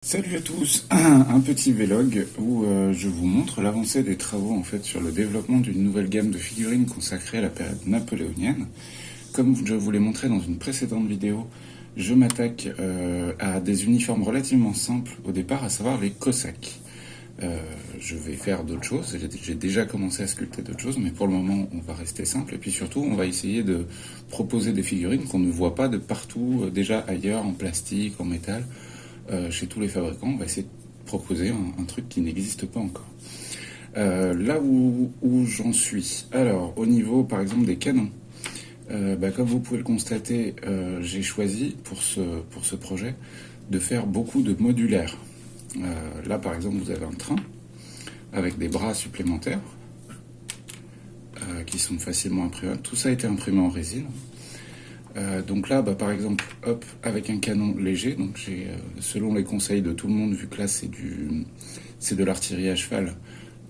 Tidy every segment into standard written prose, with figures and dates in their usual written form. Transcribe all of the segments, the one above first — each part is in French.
Salut à tous, un petit vlog où je vous montre l'avancée des travaux en fait sur le développement d'une nouvelle gamme de figurines consacrée à la période napoléonienne. Comme je vous l'ai montré dans une précédente vidéo, je m'attaque à des uniformes relativement simples au départ, à savoir les cosaques. Je vais faire d'autres choses, j'ai déjà commencé à sculpter d'autres choses, mais pour le moment on va rester simple et puis surtout on va essayer de proposer des figurines qu'on ne voit pas de partout, déjà ailleurs en plastique, en métal. Chez tous les fabricants, on va essayer de proposer un truc qui n'existe pas encore. Là où j'en suis, alors au niveau par exemple des canons, comme vous pouvez le constater, j'ai choisi pour ce projet de faire beaucoup de modulaires. Là par exemple vous avez un train avec des bras supplémentaires qui sont facilement imprimables. Tout ça a été imprimé en résine. Donc là, par exemple, hop, avec un canon léger, donc j'ai, selon les conseils de tout le monde, vu que là c'est de l'artillerie à cheval,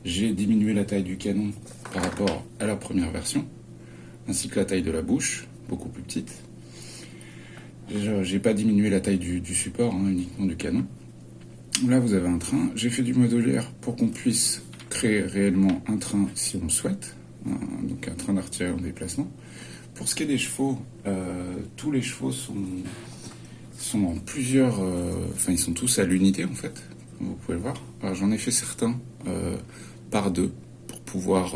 j'ai diminué la taille du canon par rapport à la première version, ainsi que la taille de la bouche, beaucoup plus petite. J'ai pas diminué la taille du support, uniquement du canon. Là, vous avez un train. J'ai fait du modulaire pour qu'on puisse créer réellement un train si on souhaite, donc un train d'artillerie en déplacement. Pour ce qui est des chevaux, tous les chevaux sont en plusieurs... ils sont tous à l'unité, en fait, comme vous pouvez le voir. Alors, j'en ai fait certains par deux, pour pouvoir...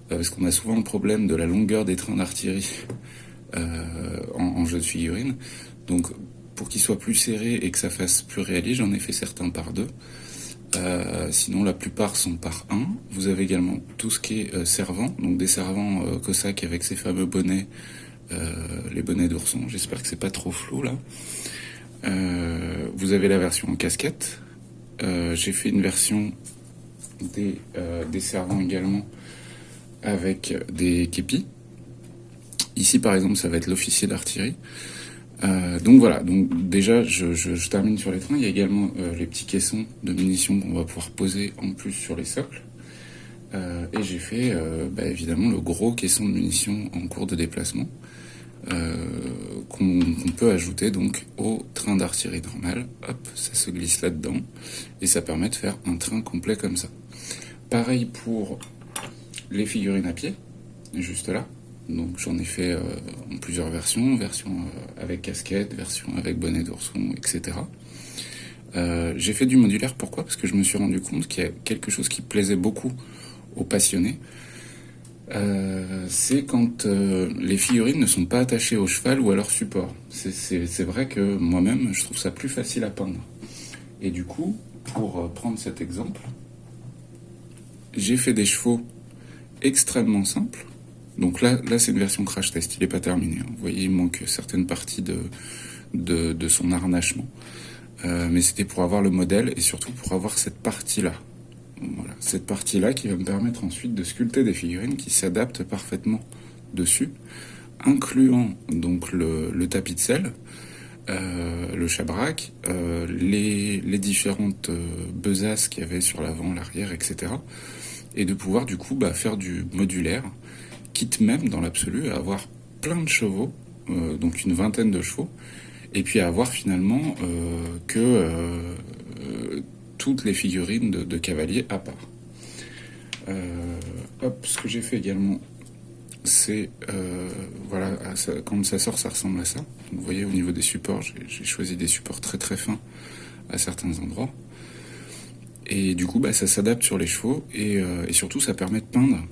parce qu'on a souvent le problème de la longueur des trains d'artillerie en jeu de figurines. Donc, pour qu'ils soient plus serrés et que ça fasse plus réaliste, j'en ai fait certains par deux. Sinon, la plupart sont par un. Vous avez également tout ce qui est servant, donc des servants cosaques avec ces fameux bonnets, les bonnets d'ourson. J'espère que c'est pas trop flou là. Vous avez la version en casquette. J'ai fait une version des servants également avec des képis. Ici, par exemple, ça va être l'officier d'artillerie. Donc voilà, donc déjà je termine sur les trains. Il y a également les petits caissons de munitions qu'on va pouvoir poser en plus sur les socles. Et j'ai fait évidemment le gros caisson de munitions en cours de déplacement qu'on peut ajouter donc au train d'artillerie normal. Hop, ça se glisse là-dedans et ça permet de faire un train complet comme ça. Pareil pour les figurines à pied, juste là. Donc j'en ai fait en plusieurs version avec casquette, version avec bonnet d'ourson, etc. J'ai fait du modulaire, pourquoi? Parce que je me suis rendu compte qu'il y a quelque chose qui plaisait beaucoup aux passionnés. C'est quand les figurines ne sont pas attachées au cheval ou à leur support. C'est vrai que moi-même, je trouve ça plus facile à peindre. Et du coup, pour prendre cet exemple, j'ai fait des chevaux extrêmement simples. Donc là c'est une version crash test, il n'est pas terminé. Vous voyez, il manque certaines parties de son harnachement. Mais c'était pour avoir le modèle et surtout pour avoir cette partie-là. Voilà, cette partie-là qui va me permettre ensuite de sculpter des figurines qui s'adaptent parfaitement dessus, incluant donc le tapis de selle, le chabrac, les différentes besaces qu'il y avait sur l'avant, l'arrière, etc. Et de pouvoir du coup faire du modulaire, quitte même dans l'absolu à avoir plein de chevaux, donc une vingtaine de chevaux, et puis à avoir finalement toutes les figurines de cavaliers à part. Ce que j'ai fait également, c'est quand ça sort, ça ressemble à ça. Donc, vous voyez, au niveau des supports, j'ai choisi des supports très très fins à certains endroits. Et du coup, ça s'adapte sur les chevaux et surtout, ça permet de peindre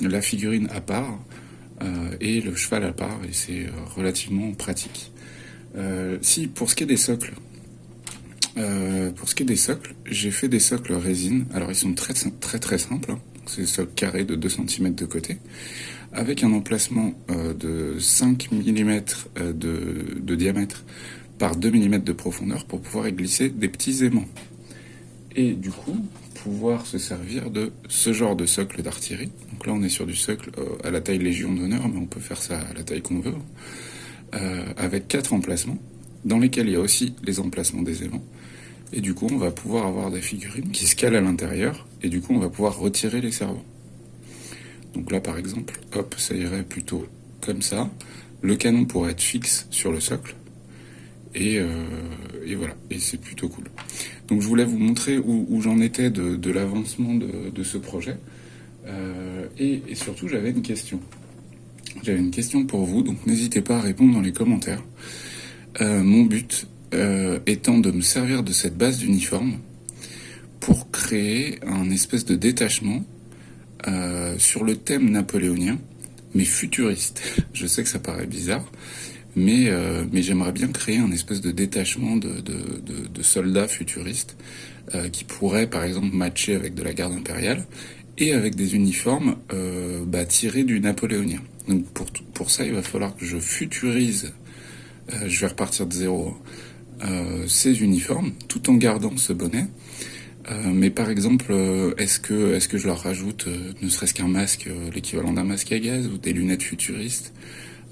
la figurine à part et le cheval à part, et c'est relativement pratique. Pour ce qui est des socles, j'ai fait des socles résine. Alors ils sont très très très simples, hein. C'est des socles carrés de 2 cm de côté, avec un emplacement de 5 mm de diamètre par 2 mm de profondeur pour pouvoir y glisser des petits aimants. Et du coup, pouvoir se servir de ce genre de socle d'artillerie. Donc là, on est sur du socle à la taille Légion d'honneur, mais on peut faire ça à la taille qu'on veut, avec 4 emplacements, dans lesquels il y a aussi les emplacements des aimants. Et du coup, on va pouvoir avoir des figurines qui se calent à l'intérieur, et du coup, on va pouvoir retirer les servants. Donc là, par exemple, hop, ça irait plutôt comme ça. Le canon pourrait être fixe sur le socle, Et, euh, et voilà, et c'est plutôt cool. Donc je voulais vous montrer où j'en étais de l'avancement de ce projet. Et surtout, j'avais une question. J'avais une question pour vous, donc n'hésitez pas à répondre dans les commentaires. Mon but étant de me servir de cette base d'uniforme pour créer un espèce de détachement sur le thème napoléonien, mais futuriste. Je sais que ça paraît bizarre, mais j'aimerais bien créer un espèce de détachement de soldats futuristes qui pourraient par exemple matcher avec de la garde impériale et avec des uniformes tirés du napoléonien. Donc pour ça, il va falloir que je futurise, je vais repartir de zéro, ces uniformes, tout en gardant ce bonnet. Mais par exemple, est-ce que je leur rajoute ne serait-ce qu'un masque, l'équivalent d'un masque à gaz, ou des lunettes futuristes.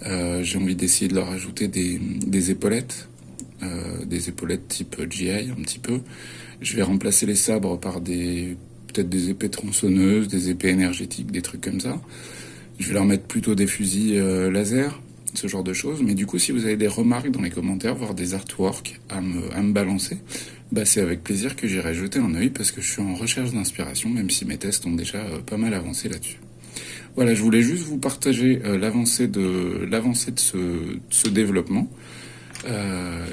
J'ai envie d'essayer de leur ajouter des épaulettes type GI un petit peu. Je vais remplacer les sabres par peut-être des épées tronçonneuses, des épées énergétiques, des trucs comme ça. Je vais leur mettre plutôt des fusils laser, ce genre de choses. Mais du coup, si vous avez des remarques dans les commentaires, voire des artworks à me balancer, c'est avec plaisir que j'irai jeter un œil parce que je suis en recherche d'inspiration, même si mes tests ont déjà pas mal avancé là-dessus. Voilà, je voulais juste vous partager l'avancée de ce développement.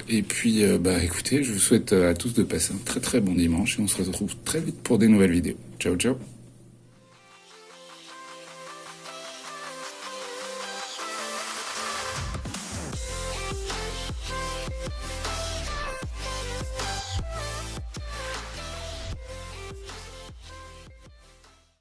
Et puis, écoutez, je vous souhaite à tous de passer un très très bon dimanche et on se retrouve très vite pour des nouvelles vidéos. Ciao, ciao!